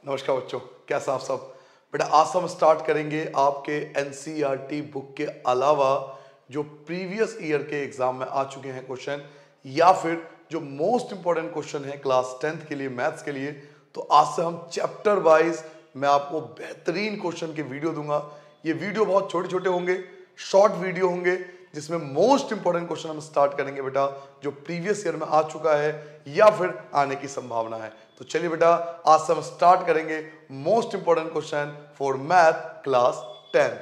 नमस्कार बच्चों, कैसा आप सब। बेटा आज हम स्टार्ट करेंगे आपके एनसीईआरटी बुक के अलावा जो प्रीवियस ईयर के एग्जाम में आ चुके हैं क्वेश्चन, या फिर जो मोस्ट इंपॉर्टेंट क्वेश्चन है क्लास 10th के लिए, मैथ्स के लिए। तो आज से हम चैप्टर वाइज मैं आपको बेहतरीन क्वेश्चन के वीडियो दूंगा। ये वीडियो बहुत छोटे छोटे होंगे, शॉर्ट वीडियो होंगे, जिसमें मोस्ट इंपॉर्टेंट क्वेश्चन हम स्टार्ट करेंगे बेटा जो प्रीवियस ईयर में आ चुका है या फिर आने की संभावना है। तो चलिए बेटा आज से हम स्टार्ट करेंगे most important question for math class 10th।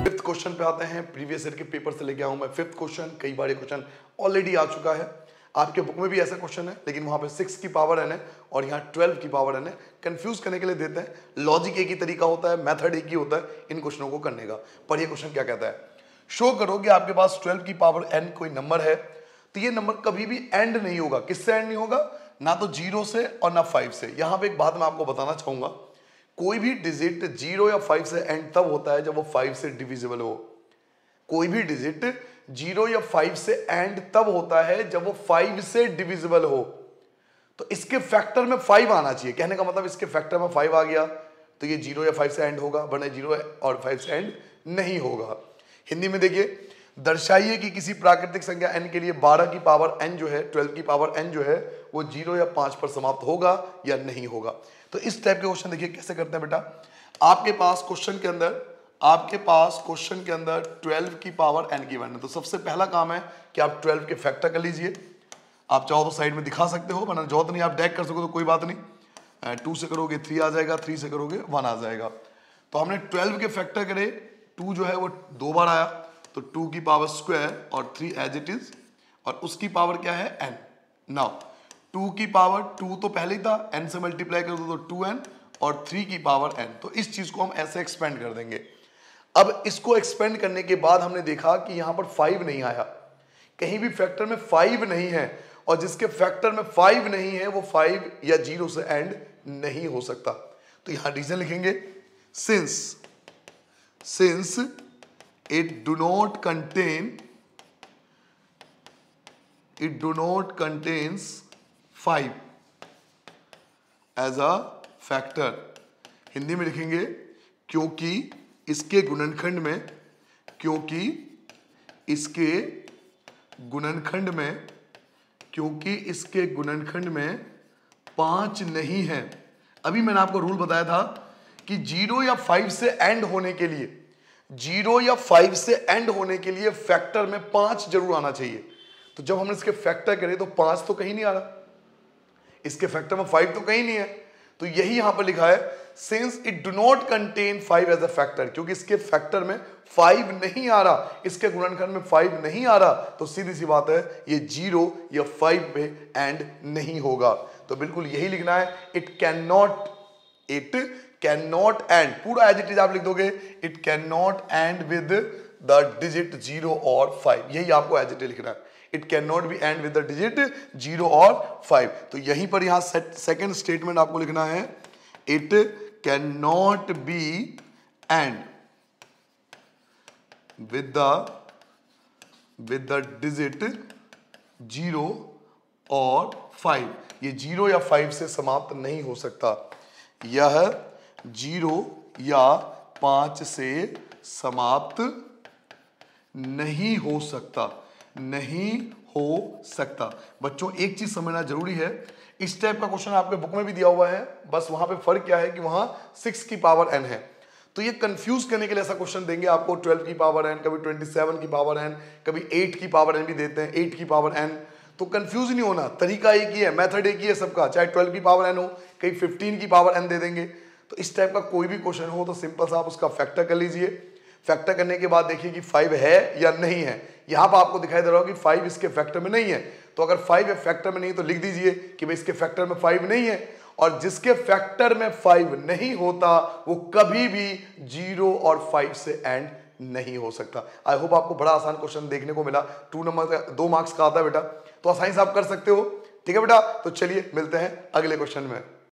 Fifth question पे आते हैं। प्रीवियस ईयर के पेपर से लेके आऊं मैं फिफ्थ क्वेश्चन। कई बार क्वेश्चन ऑलरेडी आ चुका है, आपके बुक में भी ऐसा क्वेश्चन है, लेकिन वहां पे 6 की पावर n है और यहाँ 12 की पावर n है। कंफ्यूज करने के लिए देते हैं। लॉजिक एक ही तरीका होता है, मेथड एक ही होता है इन क्वेश्चनों को करने का। पर ये क्वेश्चन क्या कहता है, शो करो कि आपके पास 12 की पावर n कोई नंबर है, तो ये नंबर कभी भी एंड नहीं होगा। किससे एंड नहीं होगा? ना तो 0 से और ना 5 से। यहां पे एक बात मैं आपको बताना चाहूंगा, कोई भी डिजिट 0 या 5 से एंड तब होता है जब वो 5 से डिविजिबल हो। कोई भी डिजिट 0 या 5 से एंड तब होता है जब वो 5 से डिविजिबल हो। तो इसके फैक्टर में 5 आना चाहिए। कहने का मतलब इसके फैक्टर में 5 आ गया तो ये 0 या 5 से एंड होगा, वरना 0 और 5 से एंड नहीं होगा। हिंदी में देखिए, दर्शाइए कि किसी प्राकृतिक संख्या n के लिए 12 की पावर n जो है, 12 की पावर n जो है वो 0 या 5 पर समाप्त होगा या नहीं होगा। तो इस टाइप के क्वेश्चन देखिए कैसे करते हैं बेटा। आपके पास क्वेश्चन के अंदर 12 की पावर n की वैल्यू है। तो सबसे पहला काम है कि आप 12 के फैक्टर कर लीजिए। आप चाहो तो साइड में दिखा सकते हो, वरना जरूरत नहीं, आप डायरेक्ट कर सको तो कोई बात नहीं। 2 से करोगे 3 आ जाएगा, 3 से करोगे 1 आ जाएगा। तो हमने 12 के फैक्टर करे, 2 जो है वो 2 बार आया, तो 2 की पावर स्क्वायर और 3 एज इट इज, और उसकी पावर क्या है n। नाउ 2 की पावर 2 तो पहले ही था, n से मल्टीप्लाई कर दो तो 2n, और 3 की पावर n। तो इस चीज को हम ऐसे एक्सपेंड कर देंगे। अब इसको एक्सपेंड करने के बाद हमने देखा कि यहां पर 5 नहीं आया, कहीं भी फैक्टर में 5 नहीं है, और जिसके फैक्टर में 5 नहीं है वो 5 या 0 से एंड नहीं हो सकता। तो यहां रीजन लिखेंगे, since it do not contains 5 as a factor। Hindi में लिखेंगे क्योंकि इसके गुणनखंड में 5 नहीं है। अभी मैंने आपको रूल बताया था कि 0 या 5 से एंड होने के लिए, 0 या 5 से एंड होने के लिए फैक्टर में 5 जरूर आना चाहिए। तो जब हमने इसके फैक्टर करे तो 5 तो कहीं नहीं आ रहा, इसके फैक्टर में 5 तो कहीं नहीं है। तो यही यहां पर लिखा है, since it do not contain 5 as a factor, क्योंकि इसके फैक्टर में 5 नहीं आ रहा, इसके गुणनखंड में 5 नहीं आ रहा, तो सीधी सी बात है ये 0 या 5 पे एंड नहीं होगा। तो बिल्कुल यही लिखना है, इट कैन नॉट एंड, पूरा एज इट इज आप लिख दोगे, it can not and with the digit 0 और 5। यही आपको एज इट इज लिखना है, it can not be and with the digit 0 और 5। तो यहीं पर यहां सेकंड स्टेटमेंट आपको लिखना है, it can not be and with the digit 0 और 5। ये 0 या 5 से समाप्त नहीं हो सकता, यह 0 या 5 से समाप्त नहीं हो सकता। बच्चों एक चीज समझना जरूरी है, इस टाइप का क्वेश्चन आपके बुक में भी दिया हुआ है, बस वहां पे फर्क क्या है कि वहां 6 की पावर n है। तो ये कंफ्यूज करने के लिए ऐसा क्वेश्चन देंगे आपको, 12 की पावर n, कभी 27 की पावर n, कभी 8 की पावर n भी देते हैं, 8 की पावर n। तो कंफ्यूज नहीं होना, तरीका एक ही है, मेथड एक ही है सबका, चाहे 12 की पावर n हो, कहीं 15 की पावर n दे देंगे। तो इस टाइप का कोई भी क्वेश्चन हो तो सिंपल सा आप उसका फैक्टर कर लीजिए। फैक्टर करने के बाद देखिए कि 5 है या नहीं है। यहां पर आपको दिखाई दे रहा होगा कि 5 इसके फैक्टर में नहीं है, तो अगर 5 है फैक्टर में नहीं तो लिख दीजिए कि भाई इसके फैक्टर में 5 नहीं है, और जिसके फैक्टर में 5 नहीं होता वो कभी भी 0 और 5 से एंड नहीं हो सकता। आई होप आपको बड़ा आसान क्वेश्चन देखने को मिला। 2 मार्क्स का आता है बेटा, तो आसानी से आप कर सकते हो। ठीक है बेटा, तो चलिए मिलते हैं अगले क्वेश्चन में।